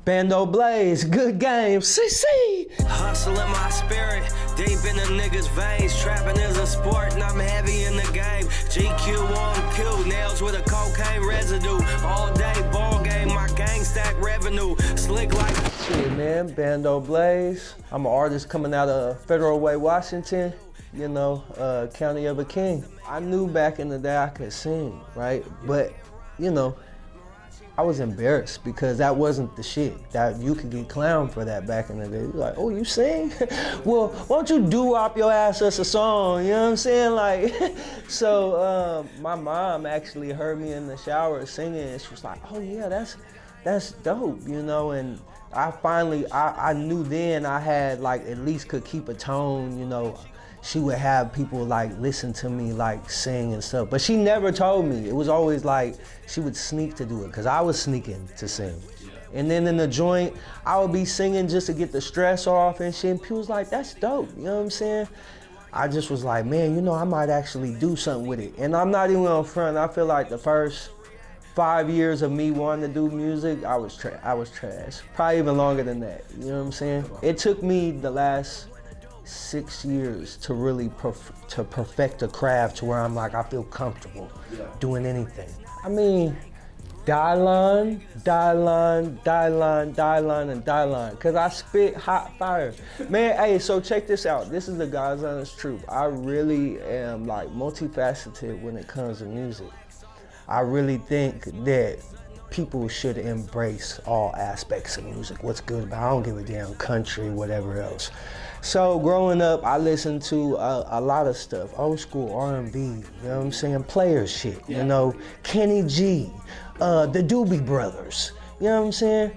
Bando Blaze, good game, CC. Hustle in my spirit, deep in the niggas' veins. Trapping is a sport and I'm heavy in the game. GQ on Q, nails with a cocaine residue. All day ball game, my gang stack revenue. Slick like shit, man, Bando Blaze. I'm an artist coming out of Federal Way, Washington. You know, County of a King. I knew back in the day I could sing, right? But, you know, I was embarrassed because that wasn't the shit. That you could get clowned for that back in the day. You're like, oh, you sing? Well, why don't you doo-wop your ass as a song? You know what I'm saying? Like, so my mom actually heard me in the shower singing, and she was like, oh yeah, that's dope, you know. And I knew then I had like at least could keep a tone, you know. She would have people like listen to me like sing and stuff, but she never told me. It was always like she would sneak to do it because I was sneaking to sing. And then in the joint, I would be singing just to get the stress off and shit. And people was like, that's dope, you know what I'm saying? I just was like, man, you know, I might actually do something with it. And I'm not even on front. I feel like the first 5 years of me wanting to do music, I was trash. Probably even longer than that, you know what I'm saying? It took me the last 6 years to really perfect a craft to where I'm like, I feel comfortable doing anything. I mean, die line, and die line, cause I spit hot fire. Man, hey, so check this out. This is the God's honest truth. I really am like multifaceted when it comes to music. I really think that people should embrace all aspects of music. What's good about it? I don't give a damn country, whatever else. So growing up, I listened to a lot of stuff, old school R&B, you know what I'm saying? Player shit, you know, Kenny G, the Doobie Brothers, you know what I'm saying?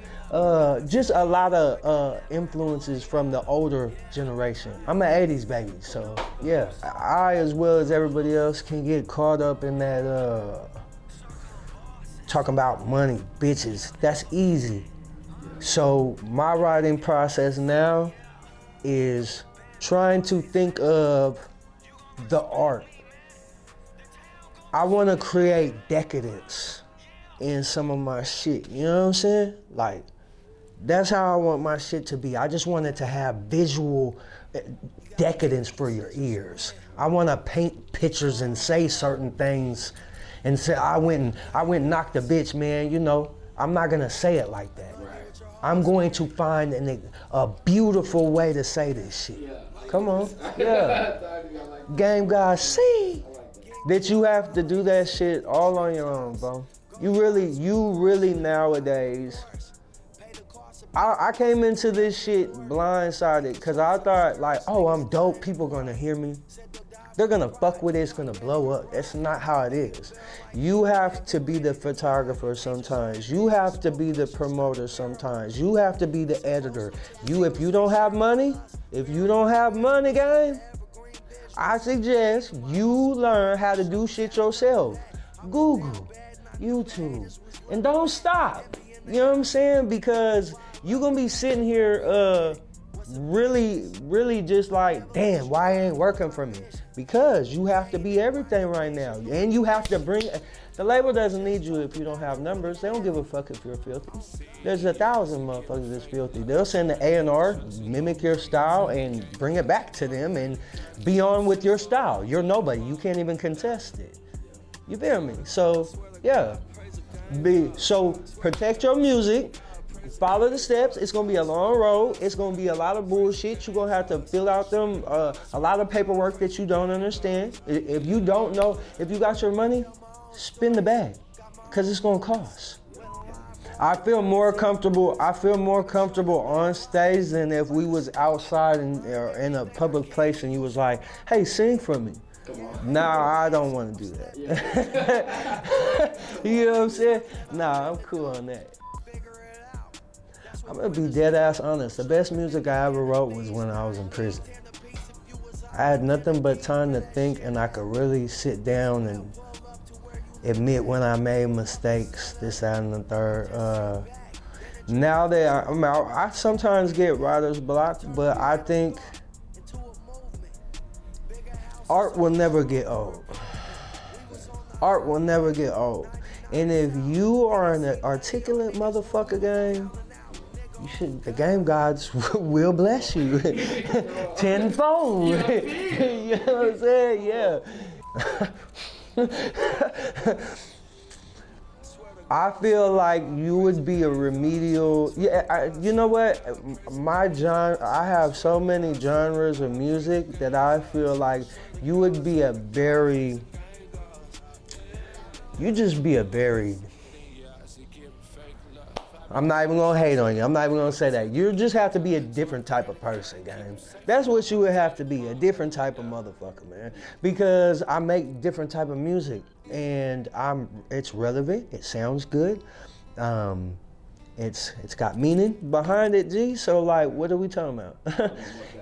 Just a lot of influences from the older generation. I'm an 80s baby, so yeah. I, as well as everybody else, can get caught up in that, talking about money, bitches, that's easy. So my writing process now is trying to think of the art. I want to create decadence in some of my shit, you know what I'm saying? Like, that's how I want my shit to be. I just want it to have visual decadence for your ears. I want to paint pictures and say certain things and say, I went and knocked a bitch, man, you know. I'm not gonna say it like that. I'm going to find a beautiful way to say this shit. Come on, yeah. Game guys, see that you have to do that shit all on your own, bro. You really nowadays, I came into this shit blindsided because I thought like, oh, I'm dope, people gonna hear me. They're gonna fuck with it, it's gonna blow up. That's not how it is. You have to be the photographer sometimes. You have to be the promoter sometimes. You have to be the editor. If you don't have money, gang, I suggest you learn how to do shit yourself. Google, YouTube, and don't stop. You know what I'm saying? Because you're gonna be sitting here really just like, damn, why it ain't working for me? Because you have to be everything right now. And you have to bring, the label doesn't need you if you don't have numbers. They don't give a fuck if you're filthy. There's 1,000 motherfuckers that's filthy. They'll send the A&R, mimic your style and bring it back to them and be on with your style. You're nobody, you can't even contest it. You feel me? So, yeah. So protect your music. Follow the steps. It's gonna be a long road. It's gonna be a lot of bullshit. You're gonna have to fill out them a lot of paperwork that you don't understand. If you don't know, if you got your money, spend the bag, cause it's gonna cost. I feel more comfortable on stage than if we was outside in a public place and you was like, hey, sing for me. Nah, I don't want to do that. You know what I'm saying? Nah, I'm cool on that. I'm gonna be dead ass honest. The best music I ever wrote was when I was in prison. I had nothing but time to think and I could really sit down and admit when I made mistakes, this, that, and the third. Now that I'm out, I sometimes get writer's block, but I think art will never get old. Art will never get old. And if you are an articulate motherfucker, gang, the game gods will bless you tenfold. You know what I'm saying? Yeah. I feel like you would be a remedial, you know what? My genre, I have so many genres of music that I feel like you would be I'm not even gonna hate on you. I'm not even gonna say that. You just have to be a different type of person, gang. That's what you would have to be, a different type of motherfucker, man. Because I make different type of music and it's relevant, it sounds good. It's got meaning behind it, G. So like, what are we talking about?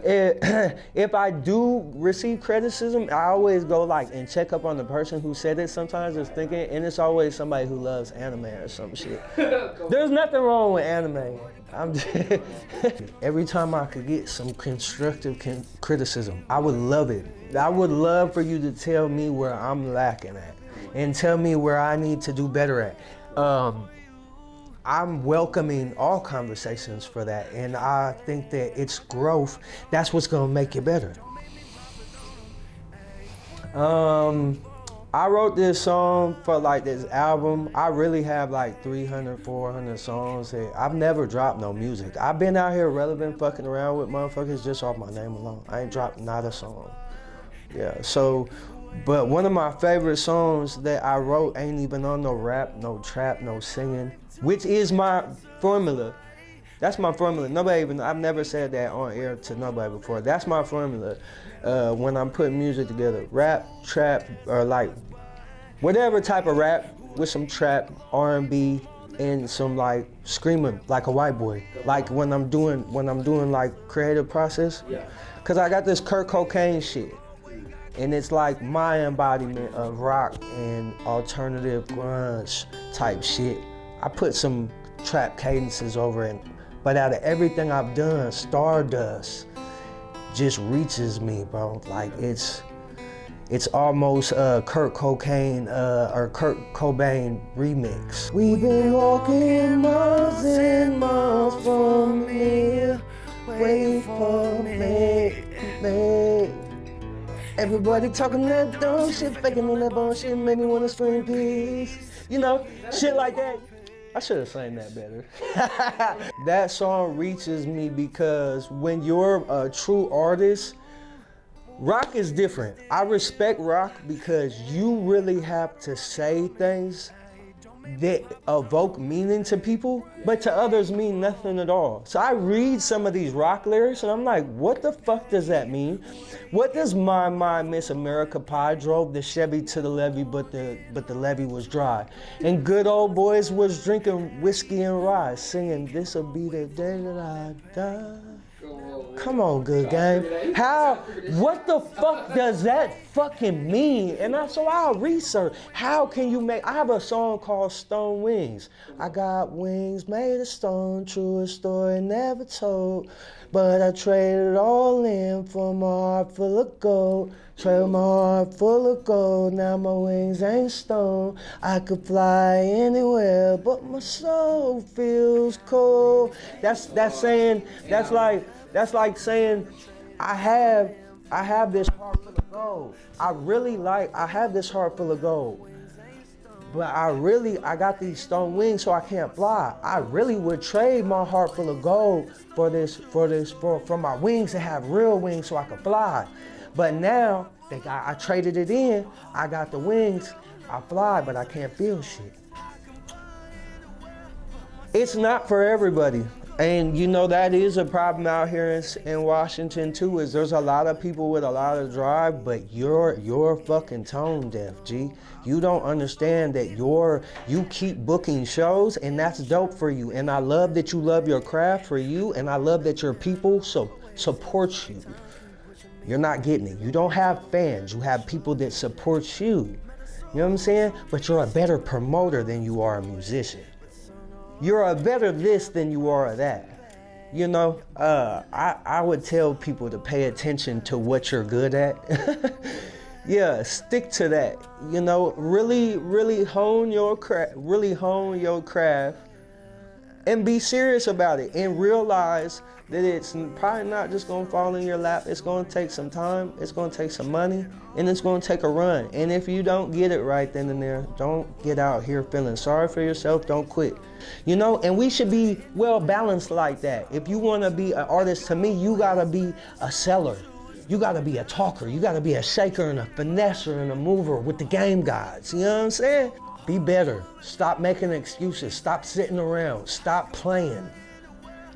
If I do receive criticism, I always go like and check up on the person who said it. Sometimes it's thinking, and it's always somebody who loves anime or some shit. There's nothing wrong with anime. Every time I could get some constructive criticism, I would love it. I would love for you to tell me where I'm lacking at and tell me where I need to do better at. I'm welcoming all conversations for that, and I think that it's growth. That's what's gonna make it better. I wrote this song for like this album. I really have like 300, 400 songs. I've never dropped no music. I've been out here relevant fucking around with motherfuckers just off my name alone. I ain't dropped not a song. Yeah, so, but one of my favorite songs that I wrote ain't even on no rap, no trap, no singing, which is my formula. That's my formula. I've never said that on air to nobody before. That's my formula when I'm putting music together. Rap, trap, or like whatever type of rap with some trap, R&B, and some like screaming like a white boy. Like when I'm doing like creative process. Yeah. Cause I got this Kurt Cocaine shit. And it's like my embodiment of rock and alternative grunge type shit. I put some trap cadences over it, but out of everything I've done, Stardust just reaches me, bro. Like it's almost Kurt Cocaine or Kurt Cobain remix. We've been walking miles and miles from here, wait for me. Everybody talking that dumb shit, faking on that bullshit, made me wanna scream peace. You know, shit like that. I should have sang that better. That song reaches me because when you're a true artist, rock is different. I respect rock because you really have to say things that evoke meaning to people, but to others mean nothing at all. So I read some of these rock lyrics and I'm like, what the fuck does that mean? What does my Miss America Pie drove the Chevy to the levee, but the levee was dry? And good old boys was drinking whiskey and rye, singing, this'll be the day that I die. Come on, good game. What the fuck does that fucking mean? And so I'll research, how can you I have a song called Stone Wings. I got wings made of stone, true story never told. But I traded all in for my heart full of gold. Traded my heart full of gold, now my wings ain't stone. I could fly anywhere, but my soul feels cold. That's like saying I have this heart full of gold. I have this heart full of gold. But I got these stone wings so I can't fly. I really would trade my heart full of gold for my wings to have real wings so I could fly. But now I traded it in, I got the wings, I fly, but I can't feel shit. It's not for everybody. And you know, that is a problem out here in Washington too, is there's a lot of people with a lot of drive, but you're fucking tone deaf, G. You don't understand that you keep booking shows, and that's dope for you. And I love that you love your craft for you, and I love that your people support you. You're not getting it. You don't have fans, you have people that support you. You know what I'm saying? But you're a better promoter than you are a musician. You're a better this than you are that. You know, I would tell people to pay attention to what you're good at. Yeah, stick to that. You know, really hone your craft. and be serious about it and realize that it's probably not just gonna fall in your lap. It's gonna take some time, it's gonna take some money, and it's gonna take a run. And if you don't get it right then and there, don't get out here feeling sorry for yourself, don't quit. You know, and we should be well balanced like that. If you wanna be an artist, to me, you gotta be a seller. You gotta be a talker, you gotta be a shaker and a finesser and a mover with the game gods, you know what I'm saying? Be better, stop making excuses, stop sitting around, stop playing.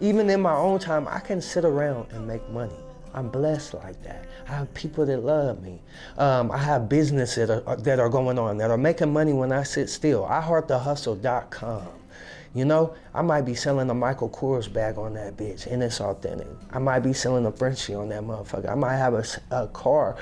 Even in my own time, I can sit around and make money. I'm blessed like that. I have people that love me. I have businesses that are going on, that are making money when I sit still. I heartthehustle.com. You know, I might be selling a Michael Kors bag on that bitch, and it's authentic. I might be selling a Frenchie on that motherfucker. I might have a car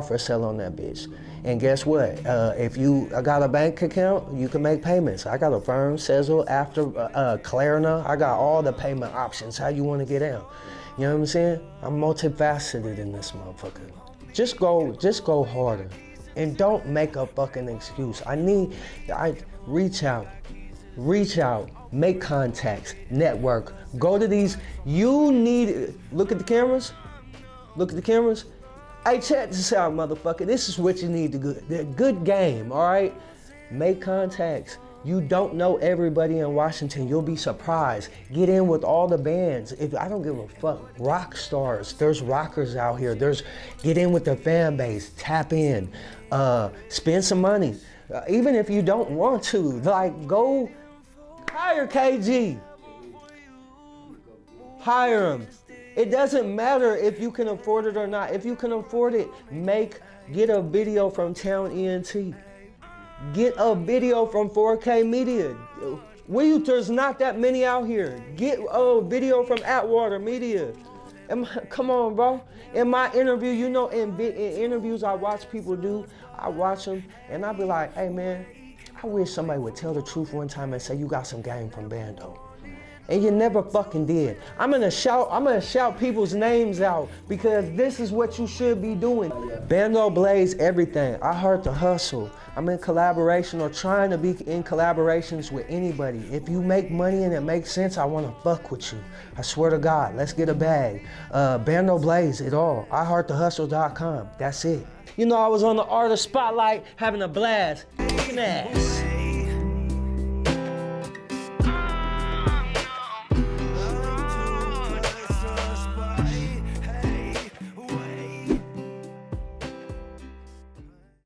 for sale on that bitch. And guess what? If you got a bank account, you can make payments. I got a Firm, Sezzle, After, Klarna. I got all the payment options, how you want to get out. You know what I'm saying? I'm multifaceted in this motherfucker. Just go harder. And don't make a fucking excuse. Reach out, make contacts, network, go to these, look at the cameras, Hey, check this out, motherfucker, this is what you need to do, the good game, all right? Make contacts. You don't know everybody in Washington, you'll be surprised. Get in with all the bands. I don't give a fuck, rock stars, there's rockers out here, get in with the fan base, tap in, spend some money. Even if you don't want to, like, go hire KG. Hire him. It doesn't matter if you can afford it or not. If you can afford it, get a video from Town ENT. Get a video from 4K Media. There's not that many out here. Get a video from Atwater Media. Come on, bro. In my interview, you know, in interviews I watch people do, I watch them and I be like, hey man, I wish somebody would tell the truth one time and say you got some game from Bando. And you never fucking did. I'm gonna shout people's names out because this is what you should be doing. Bando Blaze, everything. I heard the hustle. I'm in collaboration or trying to be in collaborations with anybody. If you make money and it makes sense, I wanna fuck with you. I swear to God, let's get a bag. Bando Blaze, it all. iHeartTheHustle.com, that's it. You know, I was on the Artist Spotlight having a blast. Kicking ass.